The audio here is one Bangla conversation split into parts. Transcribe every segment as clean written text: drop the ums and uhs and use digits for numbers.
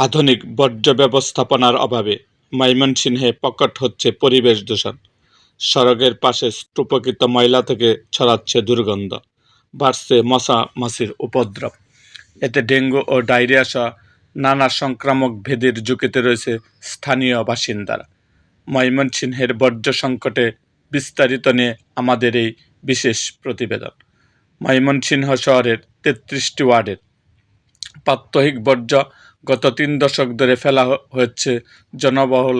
আধুনিক বর্জ্য ব্যবস্থাপনার অভাবে ময়মনসিংহে প্রকট হচ্ছে পরিবেশ দূষণ। সড়কের পাশে স্তূপকৃত ময়লা থেকে ছড়াচ্ছে দুর্গন্ধ, বাড়ছে মশা মাছির উপদ্রব। এতে ডেঙ্গু ও ডায়রিয়া সহ নানা সংক্রামক ব্যাধির ঝুঁকিতে রয়েছে স্থানীয় বাসিন্দারা। ময়মনসিংহের বর্জ্য সংকটে বিস্তারিত নিয়ে আমাদের এই বিশেষ প্রতিবেদন। ময়মনসিংহ শহরের ৩৩টি ওয়ার্ডের প্রাত্যহিক বর্জ্য গত ৩ দশক ধরে ফেলা হচ্ছে জনবহুল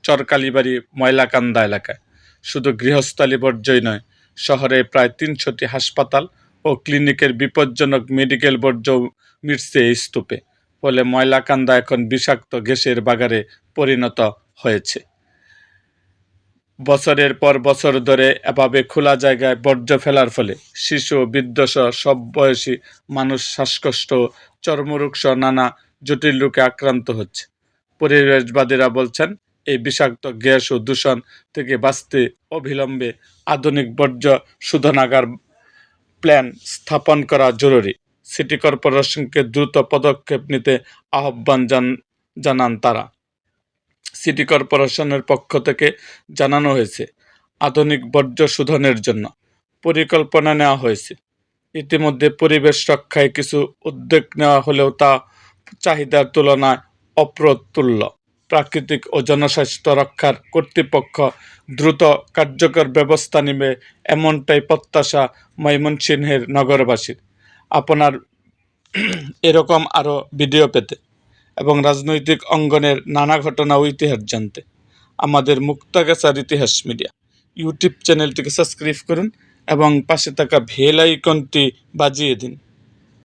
চরকালীবাড়ি ময়লাকান্দা এলাকায়। শুধু গৃহস্থালী বর্জ্যই নয়, শহরে প্রায় ৩০০টি হাসপাতাল ও ক্লিনিকের বিপজ্জনক মেডিকেল বর্জ্যও মিশছে এই স্তূপে। ফলে ময়লাকান্দা এখন বিষাক্ত গ্যাসের বাগারে পরিণত হয়েছে। বছরের পর বছর ধরে এভাবে খোলা জায়গায় বর্জ্য ফেলার ফলে শিশু, বৃদ্ধসহ সব বয়সী মানুষ শ্বাসকষ্ট, চর্মরোগ সহ নানা জটিল রোগে আক্রান্ত হচ্ছে। পরিবেশবাদীরা বলছেন, এই বিষাক্ত গ্যাস ও দূষণ থেকে বাঁচতে অবিলম্বে আধুনিক বর্জ্য শোধনাগার প্ল্যান স্থাপন করা জরুরি। সিটি কর্পোরেশনকে দ্রুত পদক্ষেপ নিতে আহ্বান জানান তারা। সিটি কর্পোরেশনের পক্ষ থেকে জানানো হয়েছে, আধুনিক বর্জ্য শোধনের জন্য পরিকল্পনা নেওয়া হয়েছে। ইতিমধ্যে পরিবেশ রক্ষায় কিছু উদ্যোগ নেওয়া হলেও তা চাহিদার তুলনায় অপ্রতুল্য। প্রাকৃতিক ও জনস্বাস্থ্য রক্ষার কর্তৃপক্ষ দ্রুত কার্যকর ব্যবস্থা নেবে, এমনটাই প্রত্যাশা ময়মনসিংহের নগরবাসীর। আপনার এরকম আরও ভিডিও পেতে এবং রাজনৈতিক অঙ্গনের নানা ঘটনা ও ইতিহাস জানতে আমাদের মুক্তাগাছার ইতিহাস মিডিয়া ইউটিউব চ্যানেলটিকে সাবস্ক্রাইব করুন এবং পাশে থাকা বেল আইকনটি বাজিয়ে দিন।